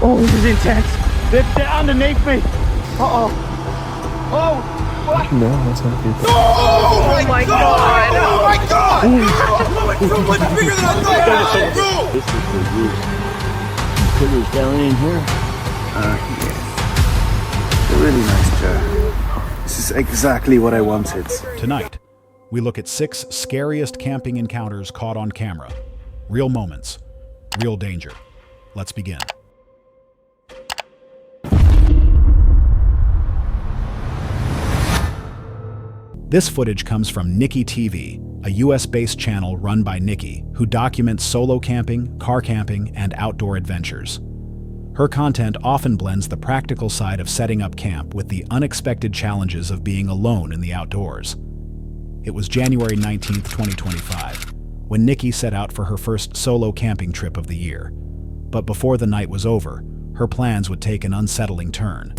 Oh, this is intense. They're underneath me. Uh-oh. Oh, what? No, that's not good. Oh my god! Oh my god! So much bigger than I thought! Bro! This is the roof. Put this down in here. Yes. A really nice chair. This is exactly what I wanted. Tonight, we look at 6 scariest camping encounters caught on camera. Real moments, real danger. Let's begin. This footage comes from Nikki TV, a US-based channel run by Nikki, who documents solo camping, car camping, and outdoor adventures. Her content often blends the practical side of setting up camp with the unexpected challenges of being alone in the outdoors. It was January 19th, 2025, when Nikki set out for her first solo camping trip of the year. But before the night was over, her plans would take an unsettling turn.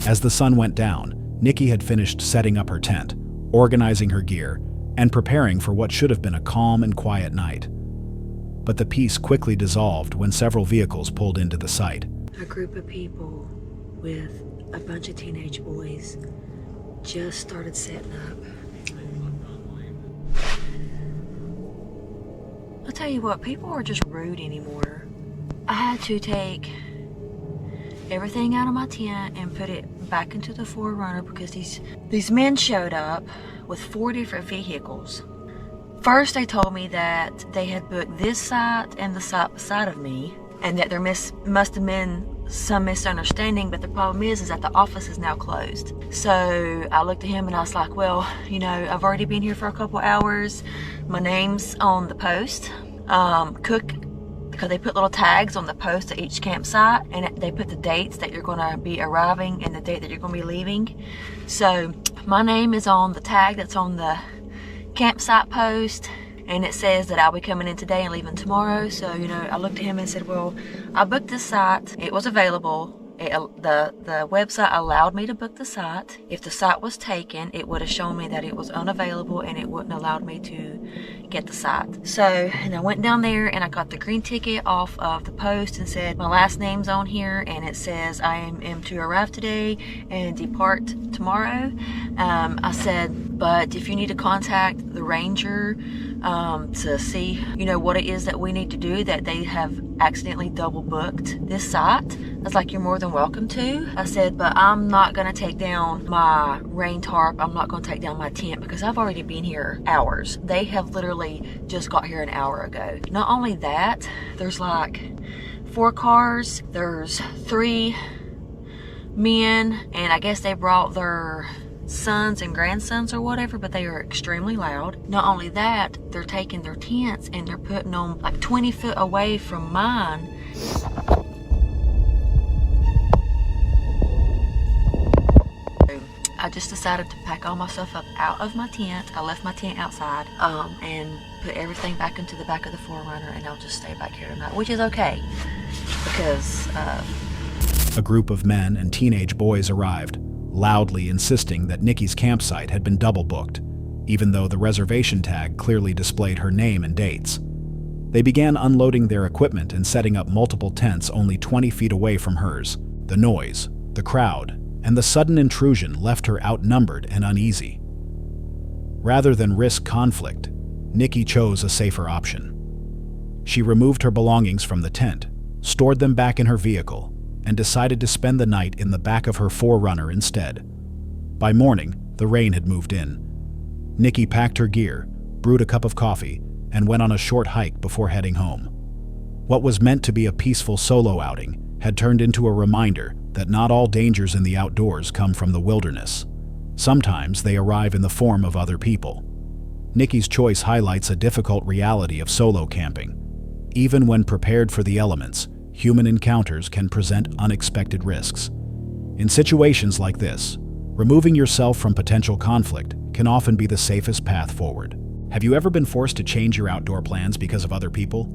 As the sun went down, Nikki had finished setting up her tent, organizing her gear, and preparing for what should have been a calm and quiet night. But the peace quickly dissolved when several vehicles pulled into the site. A group of people with a bunch of teenage boys just started setting up. I'll tell you what, people are just rude anymore. I had to take everything out of my tent and put it back into the 4Runner because these men showed up with 4 different vehicles. First, they told me that they had booked this site and the site beside of me, and that there must have been some misunderstanding, but the problem is that the office is now closed. So I looked at him and I was like, well, you know, I've already been here for a couple hours. My name's on the post. Cook, because they put little tags on the post at each campsite, and they put the dates that you're going to be arriving and the date that you're going to be leaving. So my name is on the tag that's on the campsite post, and it says that I'll be coming in today and leaving tomorrow. So, you know, I looked at him and said, well, I booked this site. It was available. The website allowed me to book the site. If the site was taken, it would have shown me that it was unavailable and it wouldn't allowed me to get the site. So, and I went down there and I got the green ticket off of the post and said my last name's on here, and it says I am to arrive today and depart tomorrow. I said, but if you need to contact the ranger to see, you know, what it is that we need to do, that they have accidentally double booked this site. I was like, you're more than welcome to. I said, but I'm not gonna take down my rain tarp. I'm not gonna take down my tent because I've already been here hours. They have literally just got here an hour ago. Not only that, there's like 4 cars, there's 3 men, and I guess they brought their sons and grandsons or whatever, but they are extremely loud. Not only that, they're taking their tents and they're putting them like 20 foot away from mine. I just decided to pack all my stuff up out of my tent. I left my tent outside and put everything back into the back of the 4Runner, and I'll just stay back here tonight, which is okay because a group of men and teenage boys arrived, loudly insisting that Nikki's campsite had been double booked, even though the reservation tag clearly displayed her name and dates. They began unloading their equipment and setting up multiple tents only 20 feet away from hers. The noise, the crowd, and the sudden intrusion left her outnumbered and uneasy. Rather than risk conflict, Nikki chose a safer option. She removed her belongings from the tent, stored them back in her vehicle, and decided to spend the night in the back of her 4Runner instead. By morning, the rain had moved in. Nikki packed her gear, brewed a cup of coffee, and went on a short hike before heading home. What was meant to be a peaceful solo outing had turned into a reminder that not all dangers in the outdoors come from the wilderness. Sometimes they arrive in the form of other people. Nikki's choice highlights a difficult reality of solo camping. Even when prepared for the elements, human encounters can present unexpected risks. In situations like this, removing yourself from potential conflict can often be the safest path forward. Have you ever been forced to change your outdoor plans because of other people,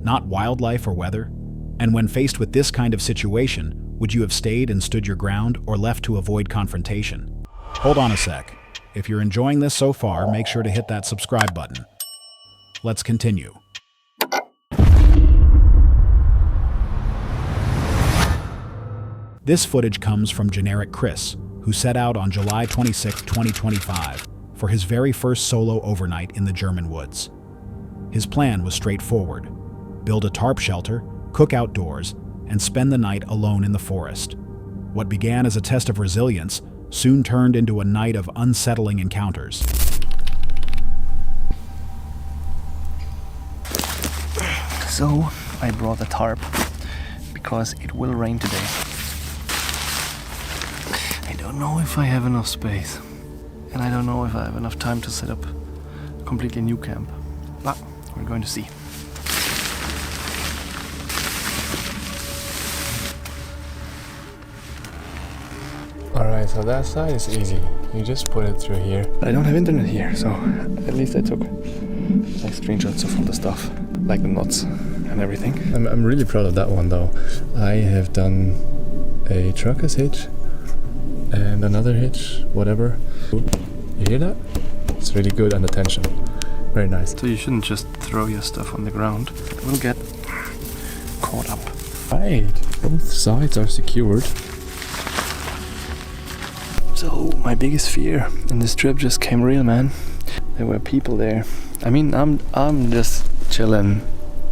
not wildlife or weather? And when faced with this kind of situation, would you have stayed and stood your ground or left to avoid confrontation? Hold on a sec. If you're enjoying this so far, make sure to hit that subscribe button. Let's continue. This footage comes from generic Chris, who set out on July 26, 2025, for his very first solo overnight in the German woods. His plan was straightforward: build a tarp shelter, cook outdoors, and spend the night alone in the forest. What began as a test of resilience soon turned into a night of unsettling encounters. So, I brought a tarp because it will rain today. I don't know if I have enough space, and I don't know if I have enough time to set up a completely new camp, but we're going to see. Alright, so that side is easy. You just put it through here. I don't have internet here, so at least I took like screenshots of all the stuff, like the knots and everything. I'm really proud of that one though. I have done a trucker's hitch and another hitch, whatever. You hear that? It's really good under tension. Very nice. So you shouldn't just throw your stuff on the ground. It will get caught up. Right, both sides are secured. So my biggest fear in this trip just came real, man. There were people there. I mean, I'm just chilling,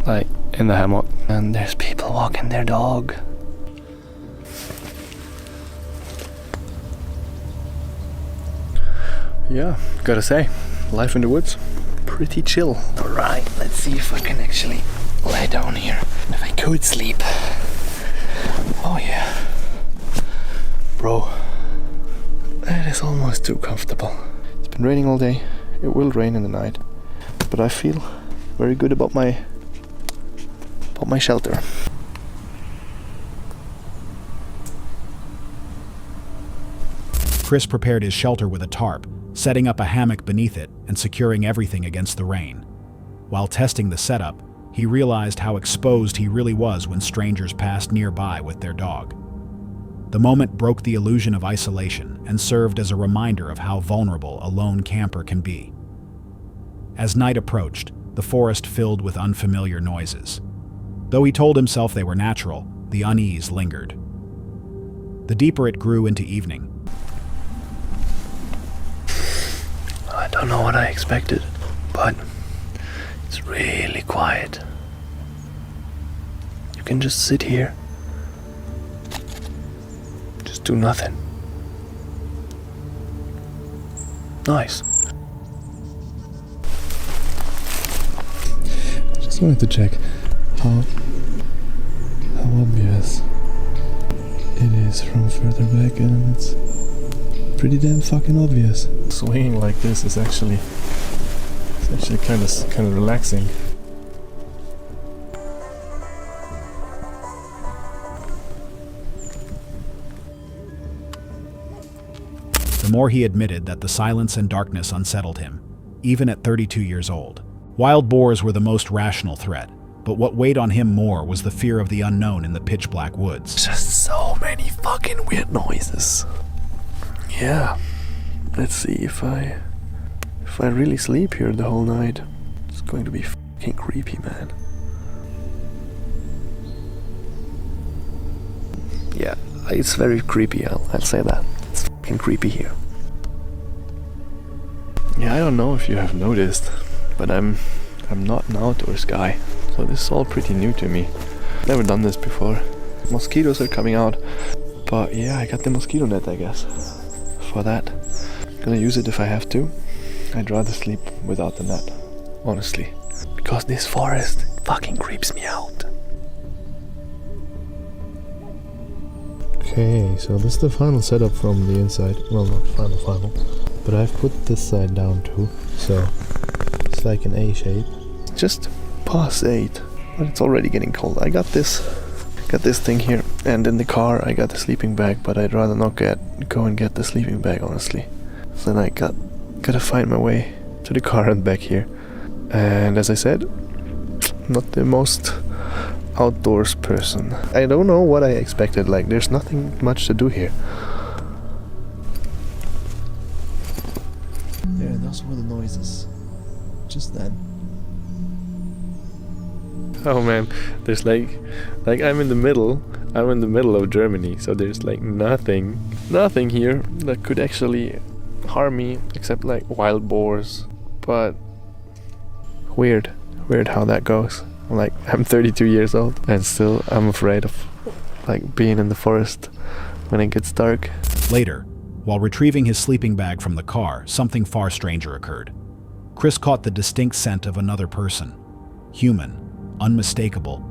like in the hammock, and there's people walking their dog. Yeah, gotta say, life in the woods, pretty chill. Alright, let's see if I can actually lie down here. If I could sleep. Oh yeah. Bro, that is almost too comfortable. It's been raining all day. It will rain in the night. But I feel very good about my shelter. Chris prepared his shelter with a tarp, setting up a hammock beneath it and securing everything against the rain. While testing the setup, he realized how exposed he really was when strangers passed nearby with their dog. The moment broke the illusion of isolation and served as a reminder of how vulnerable a lone camper can be. As night approached, the forest filled with unfamiliar noises. Though he told himself they were natural, the unease lingered. The deeper it grew into evening, I don't know what I expected, but it's really quiet. You can just sit here. Just do nothing. Nice. I just wanted to check how obvious it is from further back, and it's pretty damn fucking obvious. Swinging like this is actually kind of relaxing. the more he admitted that the silence and darkness unsettled him, even at 32 years old. Wild boars were the most rational threat, but what weighed on him more was the fear of the unknown in the pitch-black woods. Just so many fucking weird noises. Yeah, let's see if I really sleep here the whole night. It's going to be fucking creepy, man. Yeah, it's very creepy, I'll say that. It's fucking creepy here. Yeah, I don't know if you have noticed, but I'm not an outdoors guy, so this is all pretty new to me. Never done this before. Mosquitoes are coming out, but yeah, I got the mosquito net, I guess, for that. Gonna use it if I have to. I'd rather sleep without the net, honestly, because this forest fucking creeps me out. Okay, so this is the final setup from the inside. Well, not final, but I've put this side down too, so it's like an A shape. Just past 8, but it's already getting cold. I got this thing here, and in the car I got the sleeping bag, but I'd rather not go and get the sleeping bag, honestly. So then I gotta find my way to the car and back here. And as I said, not the most outdoors person. I don't know what I expected, like there's nothing much to do here. Yeah, those were the noises. Just then. Oh man, there's like I'm in the middle of Germany, so there's like nothing here that could actually harm me except like wild boars. But weird how that goes. I'm 32 years old and still I'm afraid of like being in the forest when it gets dark. Later, while retrieving his sleeping bag from the car, something far stranger occurred. Chris caught the distinct scent of another person. Human, unmistakable,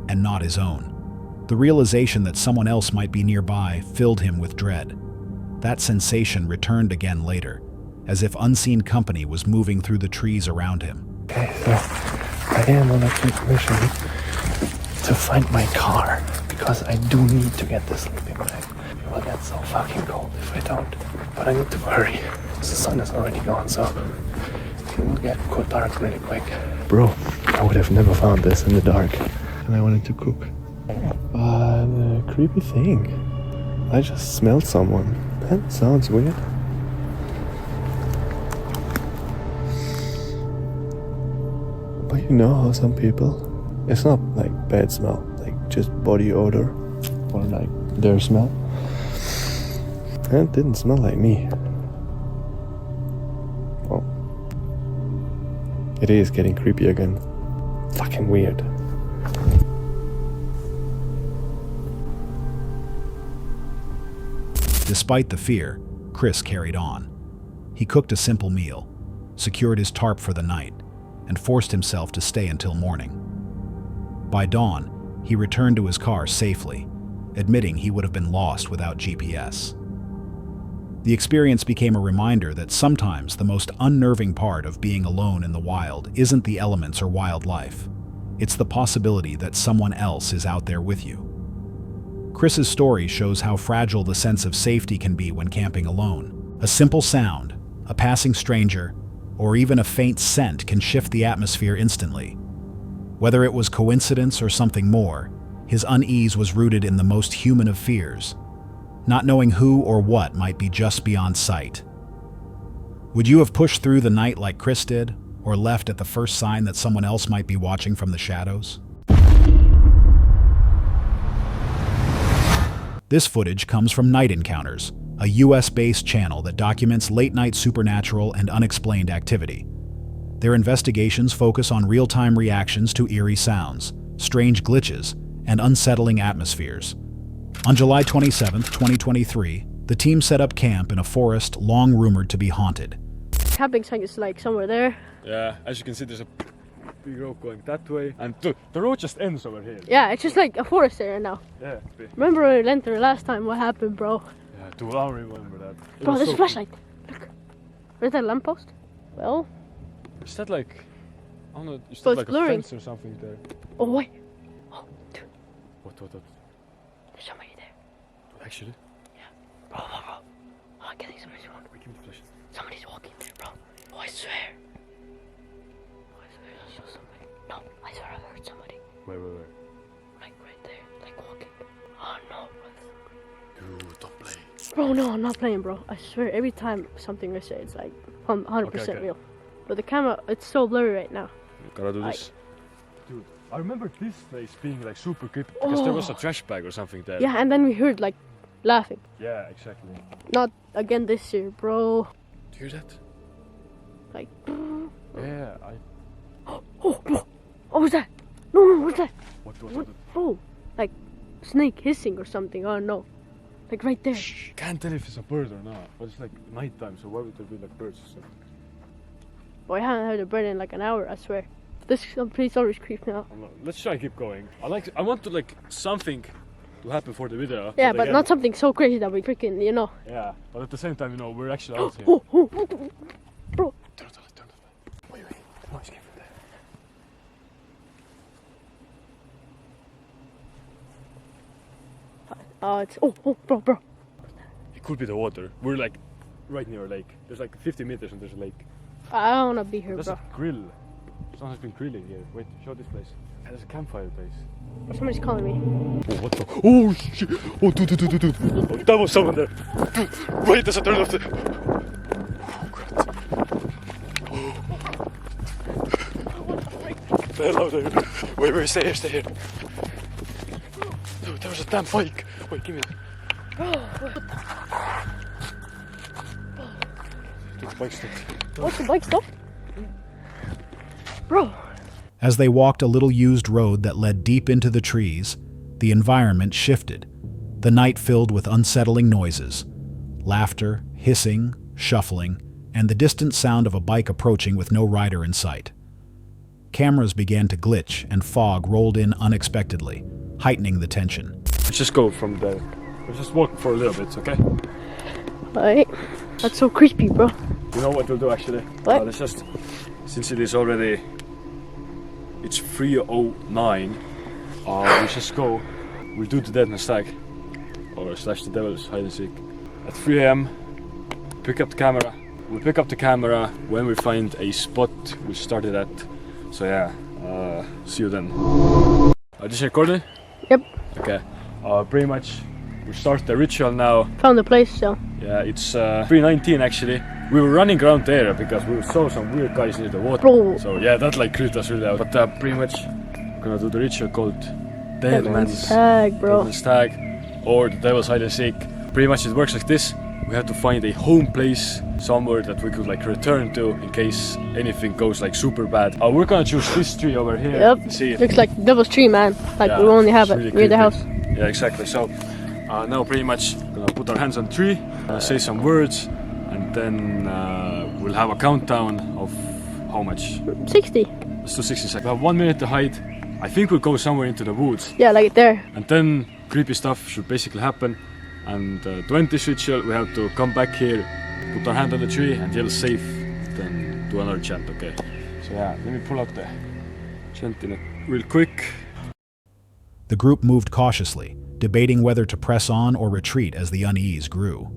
and not his own. The realization that someone else might be nearby filled him with dread. That sensation returned again later, as if unseen company was moving through the trees around him. Okay, so I am on a quick mission to find my car, because I do need to get the sleeping bag. It will get so fucking cold if I don't. But I need to hurry. The sun is already gone, so it will get quite dark really quick. Bro, I would have never found this in the dark. And I wanted to cook. The creepy thing. I just smelled someone. That sounds weird. But you know how some people, it's not like bad smell, like just body odor or like their smell. And it didn't smell like me. Well, it is getting creepy again. Fucking weird. Despite the fear, Chris carried on. He cooked a simple meal, secured his tarp for the night, and forced himself to stay until morning. By dawn, he returned to his car safely, admitting he would have been lost without GPS. The experience became a reminder that sometimes the most unnerving part of being alone in the wild isn't the elements or wildlife. It's the possibility that someone else is out there with you. Chris's story shows how fragile the sense of safety can be when camping alone. A simple sound, a passing stranger, or even a faint scent can shift the atmosphere instantly. Whether it was coincidence or something more, his unease was rooted in the most human of fears, not knowing who or what might be just beyond sight. Would you have pushed through the night like Chris did, or left at the first sign that someone else might be watching from the shadows? This footage comes from Night Encounters, a US-based channel that documents late-night supernatural and unexplained activity. Their investigations focus on real-time reactions to eerie sounds, strange glitches, and unsettling atmospheres. On July 27, 2023, the team set up camp in a forest long rumored to be haunted. Camping site is like somewhere there. Yeah, as you can see, there's a big road going that way, and the road just ends over here. Yeah, it's just like a forest area now. Yeah, it's big. Remember when we went there last time? What happened, bro? Yeah, dude, I remember that. It Bro, was there's so a flashlight. Look. Where's that lamppost? Well, cool. Is that like, I don't know, is But that it's like blurring. a fence or something there? oh wait. Oh, dude, What? there's somebody there. Actually? Bro. Oh, I'm getting somebody's walking. Wait, give me the flashlight. Somebody's walking there, bro. Oh, I swear. Oh, I swear I saw somebody. No, I swear I heard somebody. Wait. Like right there, like walking. Oh no, bro. Dude, don't play. Bro, no, I'm not playing, bro. I swear, every time something I say, it's like 100% Okay. real. But the camera, it's so blurry right now. Gotta do this. Dude, I remember this place being like super creepy because there was a trash bag or something there. Yeah, and then we heard like laughing. Yeah, exactly. Not again this year, bro. Do you hear that? Like, Yeah, oh, bro. What was that? No, what's that? What? Bro, like snake hissing or something. Oh no, like right there. Can't tell if it's a bird or not, but it's like nighttime, so why would there be like birds or something? Boy, I haven't heard a bird in like an hour, I swear. This place always creeps me out. Let's try and keep going. I want to like something to happen for the video. Yeah, but again, not something so crazy that we freaking, you know. Yeah, but at the same time, you know, we're actually out here. Bro. Turn the light. Wait, the noise came from there. It's bro. It could be the water. We're like right near a lake. There's like 50 meters and there's a lake. I don't wanna be here, There's bro. a grill. Someone has been grilling here. Wait, show this place. Yeah, there's a campfire place. Somebody's calling me. Oh, what the? Oh, shit! Oh, dude. Oh, that was someone there. Dude, wait, there's a turn off the... Oh, God. Oh. Hello there. Wait, stay here. Dude, there was a damn bike. Wait, give me it. Dude, the bike stopped. What's the bike stop? Bro. As they walked a little used road that led deep into the trees, the environment shifted, the night filled with unsettling noises, laughter, hissing, shuffling, and the distant sound of a bike approaching with no rider in sight. Cameras began to glitch and fog rolled in unexpectedly, heightening the tension. Let's just go from there. Let's just walk for a little bit, okay? Alright. That's so creepy, bro. You know what we'll do actually? What? Let's just, since it is already, it's 3:09, we just go, we'll do the dead man's tag, or slash the devil's hide and seek. At 3 AM, pick up the camera. We'll pick up the camera when we find a spot we started at. So yeah, see you then. Is this recording? Yep. Okay. Pretty much, we start the ritual now. Found the place, so. Yeah, it's 3:19 actually. We were running around there because we saw some weird guys near the water. Bro. So yeah, that like creeped us really out. But pretty much, we're gonna do the ritual called Dead Man's Tag, bro. Dead Man's Tag, or the Devil's Hide and Seek. Pretty much it works like this. We have to find a home place somewhere that we could like return to in case anything goes like super bad. We're gonna choose this tree over here. Yep. See if Looks like Devil's Tree, man. Like yeah, we only have it really near the creepy. house. Yeah, exactly. So now pretty much gonna put our hands on the tree, say some words, and then we'll have a countdown of how much? 60. Let's do 60 seconds. We have 1 minute to hide. I think we'll go somewhere into the woods. Yeah, like there. And then creepy stuff should basically happen. And to end this ritual, we have to come back here, put our hand on the tree, and yell safe, then do another chant, okay? So yeah, let me pull out the chant in it real quick. The group moved cautiously, debating whether to press on or retreat as the unease grew.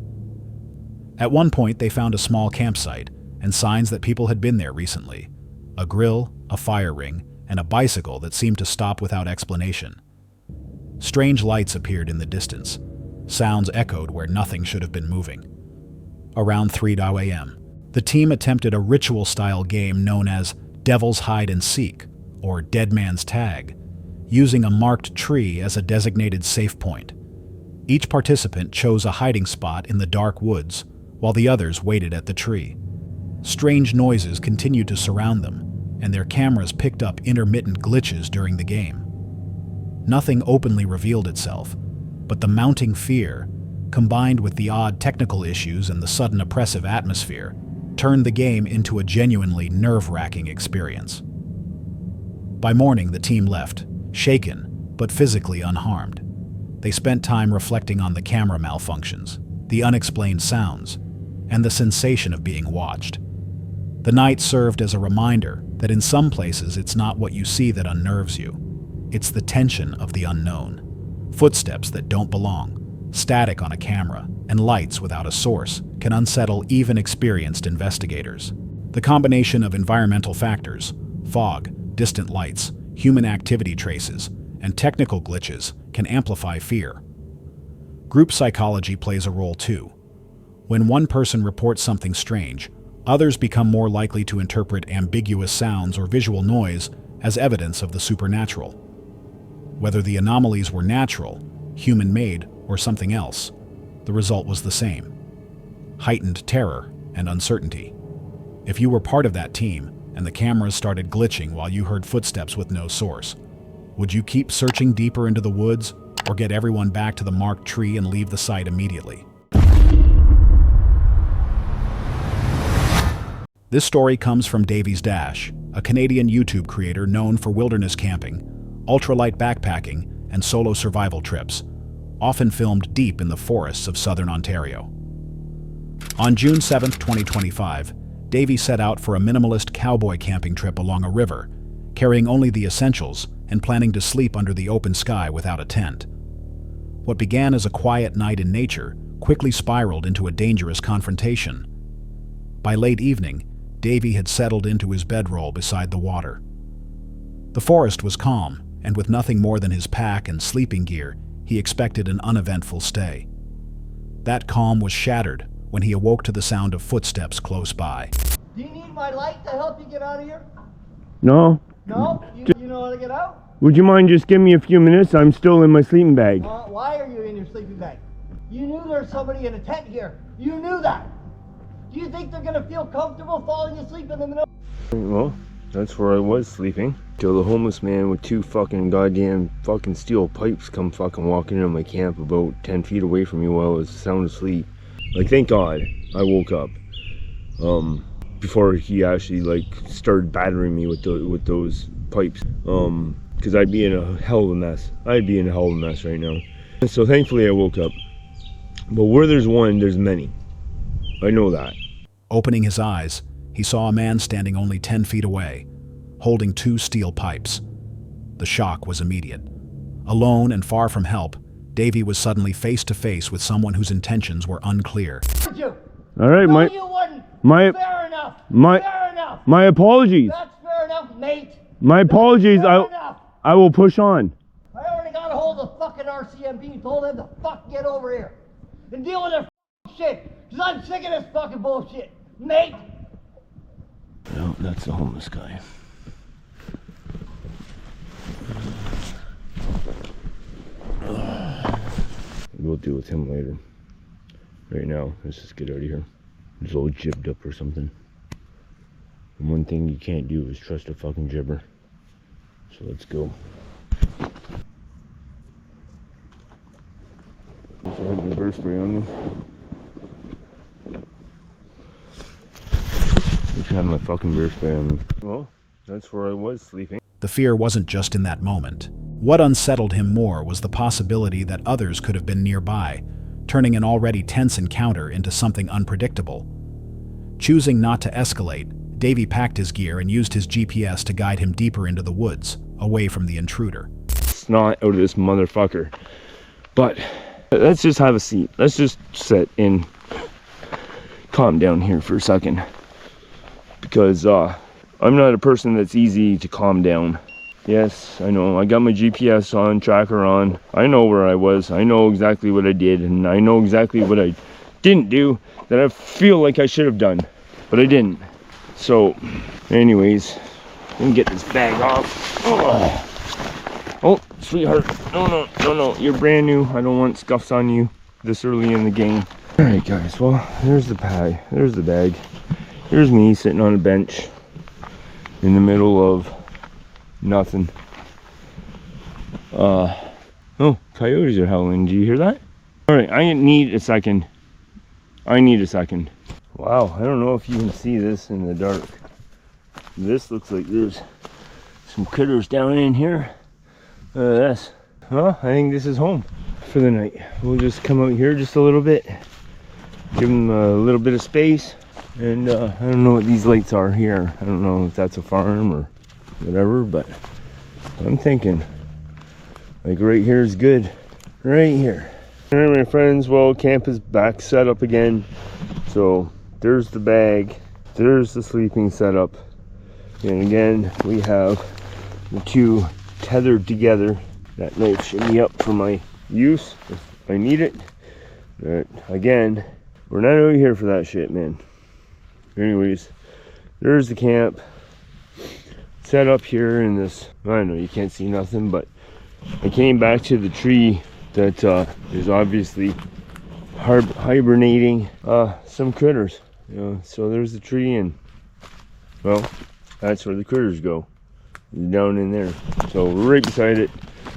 At one point, they found a small campsite and signs that people had been there recently. A grill, a fire ring, and a bicycle that seemed to stop without explanation. Strange lights appeared in the distance. Sounds echoed where nothing should have been moving. Around 3 AM, the team attempted a ritual-style game known as Devil's Hide and Seek, or Dead Man's Tag, using a marked tree as a designated safe point. Each participant chose a hiding spot in the dark woods, while the others waited at the tree. Strange noises continued to surround them, and their cameras picked up intermittent glitches during the game. Nothing openly revealed itself, but the mounting fear, combined with the odd technical issues and the sudden oppressive atmosphere, turned the game into a genuinely nerve-wracking experience. By morning, the team left, shaken, but physically unharmed. They spent time reflecting on the camera malfunctions, the unexplained sounds, and the sensation of being watched. The night served as a reminder that in some places it's not what you see that unnerves you. It's the tension of the unknown. Footsteps that don't belong, static on a camera, and lights without a source can unsettle even experienced investigators. The combination of environmental factors, fog, distant lights, human activity traces, and technical glitches can amplify fear. Group psychology plays a role too. When one person reports something strange, others become more likely to interpret ambiguous sounds or visual noise as evidence of the supernatural. Whether the anomalies were natural, human-made, or something else, the result was the same: heightened terror and uncertainty. If you were part of that team, and the cameras started glitching while you heard footsteps with no source, would you keep searching deeper into the woods, or get everyone back to the marked tree and leave the site immediately? This story comes from Davies Dash, a Canadian YouTube creator known for wilderness camping, ultralight backpacking, and solo survival trips, often filmed deep in the forests of southern Ontario. On June 7, 2025, Davey set out for a minimalist cowboy camping trip along a river, carrying only the essentials and planning to sleep under the open sky without a tent. What began as a quiet night in nature quickly spiraled into a dangerous confrontation. By late evening, Davey had settled into his bedroll beside the water. The forest was calm, and with nothing more than his pack and sleeping gear, he expected an uneventful stay. That calm was shattered when he awoke to the sound of footsteps close by. Do you need my light to help you get out of here? No. No? You know how to get out? Would you mind just giving me a few minutes? I'm still in my sleeping bag. Why are you in your sleeping bag? You knew there's somebody in a tent here. You knew that. Do you think they're gonna feel comfortable falling asleep in the middle? Well, that's where I was sleeping. Till the homeless man with 2 fucking goddamn fucking steel pipes come fucking walking into my camp about 10 feet away from me while I was sound asleep. Like, thank God I woke up before he actually like started battering me with those pipes, because I'd be in a hell of a mess. I'd be in a hell of a mess right now. And so thankfully I woke up. But where there's one, there's many. I know that. Opening his eyes, he saw a man standing only 10 feet away, holding 2 steel pipes. The shock was immediate. Alone and far from help, Davey was suddenly face to face with someone whose intentions were unclear. All right, no, you wouldn't. Fair enough. Fair enough. My apologies. That's fair enough, mate. My apologies. I will push on. I already got a hold of fucking RCMP and told them to fuck get over here and deal with their shit, because I'm sick of this fucking bullshit, mate. No, that's the homeless guy. We'll deal with him later. Right now, let's just get out of here. He's all jibbed up or something. And one thing you can't do is trust a fucking jibber. So let's go. I had my bear spray on me. I should have my fucking bear spray on me. Well, that's where I was sleeping. The fear wasn't just in that moment. What unsettled him more was the possibility that others could have been nearby, turning an already tense encounter into something unpredictable. Choosing not to escalate, Davey packed his gear and used his GPS to guide him deeper into the woods, away from the intruder. It's not out of this motherfucker. But let's just have a seat. Let's just sit and calm down here for a second. Because I'm not a person that's easy to calm down. Yes, I know. I got my GPS on, tracker on. I know where I was. I know exactly what I did. And I know exactly what I didn't do that I feel like I should have done. But I didn't. So, anyways, let me get this bag off. Oh, sweetheart. No. You're brand new. I don't want scuffs on you this early in the game. Alright, guys. Well, there's the bag. There's the bag. Here's me sitting on a bench in the middle of nothing. Oh, coyotes are howling. Do you hear that? Alright, I need a second. Wow, I don't know if you can see this in the dark. This looks like there's some critters down in here. This. Well, I think this is home for the night. We'll just come out here just a little bit. Give them a little bit of space. And I don't know what these lights are here. I don't know if that's a farm or whatever, but I'm thinking like right here is good. Right here. Alright, my friends, well, camp is back set up again. So there's the bag, there's the sleeping setup, and again we have the 2 tethered together. That knife should be up for my use if I need it. But again, We're not out here for that shit, man. Anyways, there's the camp. Set up here in this, I don't know, you can't see nothing, but I came back to the tree that is obviously hibernating some critters. You know, so there's the tree, and well, that's where the critters go, down in there. So we're right beside it.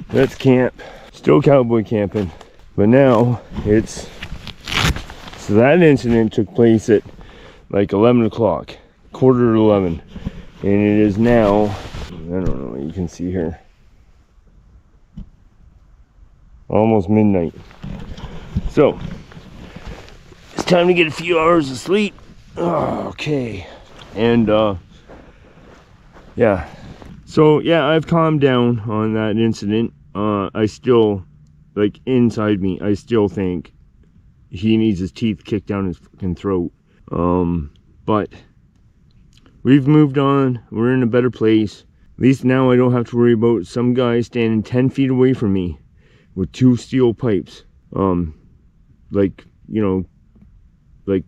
That's camp. Still cowboy camping, but now it's, so that incident took place at like 11 o'clock, quarter to 11, and it is now, I don't know what you can see here, almost midnight. So it's time to get a few hours of sleep. Oh, okay. And yeah, so yeah, I've calmed down on that incident. I still, like, inside me, I still think he needs his teeth kicked down his fucking throat. But we've moved on. We're in a better place. At least now I don't have to worry about some guy standing 10 feet away from me with 2 steel pipes. Like, you know, like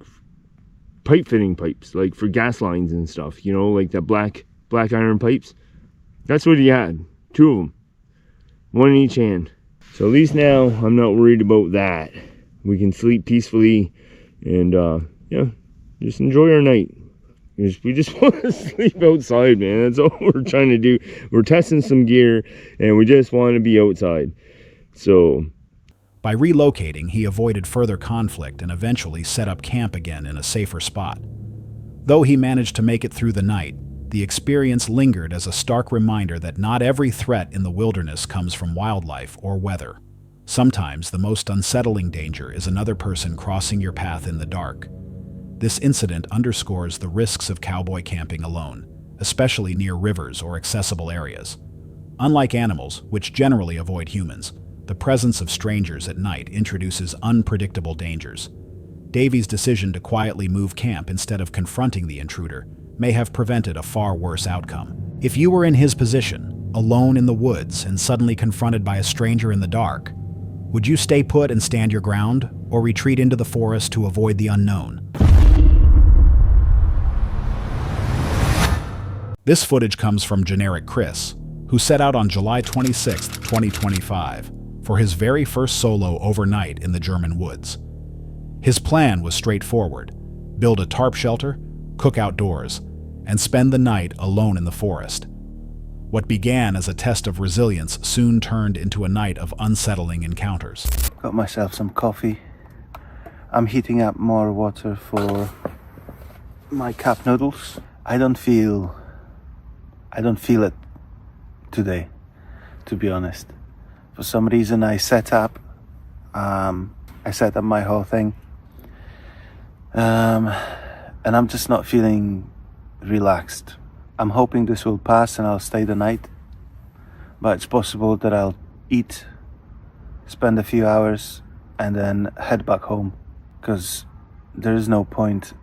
pipe fitting pipes, like for gas lines and stuff, you know, like the black iron pipes. That's what he had. 2 of them. 1 in each hand. So at least now I'm not worried about that. We can sleep peacefully and yeah, just enjoy our night. We just want to sleep outside, man. That's all we're trying to do. We're testing some gear and we just want to be outside. So by relocating, he avoided further conflict and eventually set up camp again in a safer spot. Though he managed to make it through the night, the experience lingered as a stark reminder that not every threat in the wilderness comes from wildlife or weather. Sometimes the most unsettling danger is another person crossing your path in the dark. This incident underscores the risks of cowboy camping alone, especially near rivers or accessible areas. Unlike animals, which generally avoid humans, the presence of strangers at night introduces unpredictable dangers. Davy's decision to quietly move camp instead of confronting the intruder may have prevented a far worse outcome. If you were in his position, alone in the woods and suddenly confronted by a stranger in the dark, would you stay put and stand your ground, or retreat into the forest to avoid the unknown? This footage comes from Generic Chris, who set out on July 26, 2025, for his very first solo overnight in the German woods. His plan was straightforward: build a tarp shelter, cook outdoors, and spend the night alone in the forest. What began as a test of resilience soon turned into a night of unsettling encounters. Got myself some coffee. I'm heating up more water for my cup noodles. I don't feel it today, to be honest. For some reason I set up my whole thing. And I'm just not feeling relaxed. I'm hoping this will pass and I'll stay the night, but it's possible that I'll eat, spend a few hours, and then head back home, because there is no point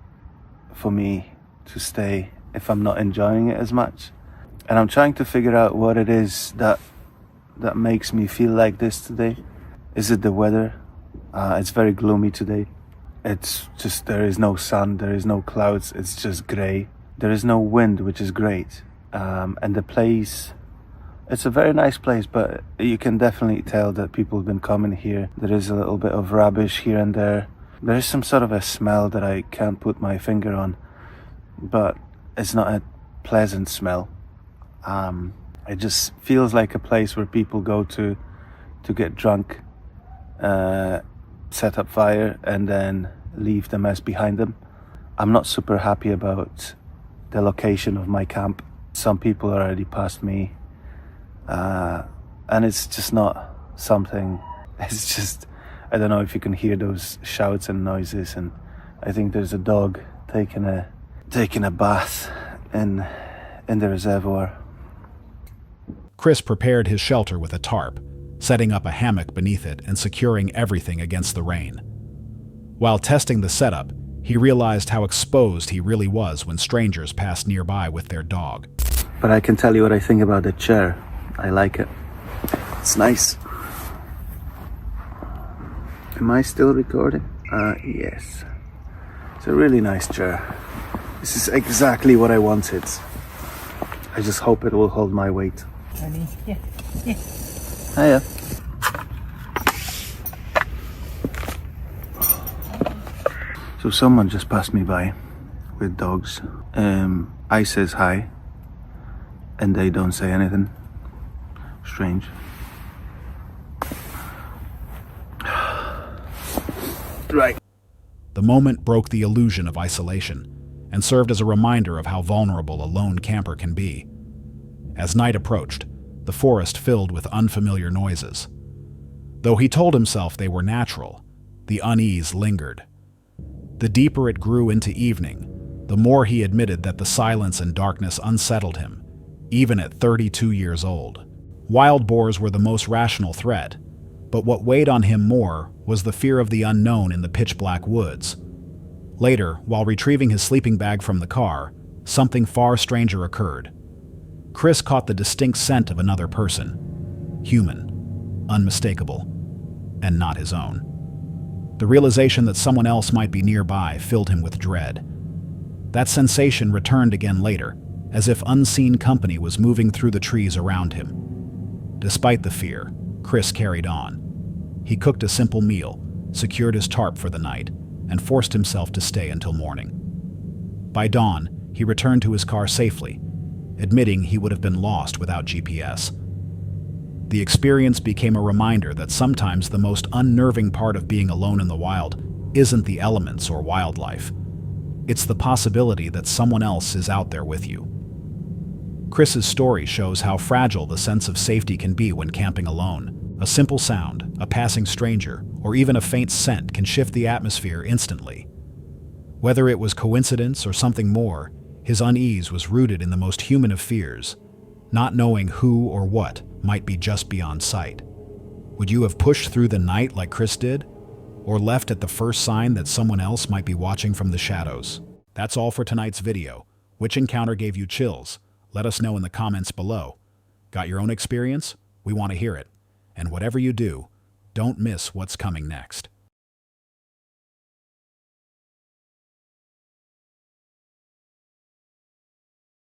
for me to stay if I'm not enjoying it as much. And I'm trying to figure out what it is that makes me feel like this today. Is it the weather? It's very gloomy today. It's just, there is no sun, there is no clouds, it's just grey. There is no wind, which is great. And the place, it's a very nice place, but you can definitely tell that people have been coming here. There is a little bit of rubbish here and there. There is some sort of a smell that I can't put my finger on, but it's not a pleasant smell. It just feels like a place where people go to get drunk, set up fire, and then leave the mess behind them. I'm not super happy about the location of my camp. Some people are already past me, and it's just not something. It's just, I don't know if you can hear those shouts and noises, and I think there's a dog taking a bath in the reservoir. Chris prepared his shelter with a tarp, setting up a hammock beneath it and securing everything against the rain. While testing the setup, he realized how exposed he really was when strangers passed nearby with their dog. But I can tell you what I think about the chair. I like it. It's nice. Am I still recording? Yes. It's a really nice chair. This is exactly what I wanted. I just hope it will hold my weight. Honey, yeah, yeah. Hiya. So someone just passed me by with dogs. I says hi, and they don't say anything. Strange. Right. The moment broke the illusion of isolation and served as a reminder of how vulnerable a lone camper can be. As night approached, the forest filled with unfamiliar noises. Though he told himself they were natural, the unease lingered. The deeper it grew into evening, the more he admitted that the silence and darkness unsettled him, even at 32 years old. Wild boars were the most rational threat, but what weighed on him more was the fear of the unknown in the pitch-black woods. Later, while retrieving his sleeping bag from the car, something far stranger occurred. Chris caught the distinct scent of another person. Human, unmistakable, and not his own. The realization that someone else might be nearby filled him with dread. That sensation returned again later, as if unseen company was moving through the trees around him. Despite the fear, Chris carried on. He cooked a simple meal, secured his tarp for the night, and forced himself to stay until morning. By dawn, he returned to his car safely, admitting he would have been lost without GPS. The experience became a reminder that sometimes the most unnerving part of being alone in the wild isn't the elements or wildlife. It's the possibility that someone else is out there with you. Chris's story shows how fragile the sense of safety can be when camping alone. A simple sound, a passing stranger, or even a faint scent can shift the atmosphere instantly. Whether it was coincidence or something more, his unease was rooted in the most human of fears, not knowing who or what might be just beyond sight. Would you have pushed through the night like Chris did? Or left at the first sign that someone else might be watching from the shadows? That's all for tonight's video. Which encounter gave you chills? Let us know in the comments below. Got your own experience? We want to hear it. And whatever you do, don't miss what's coming next.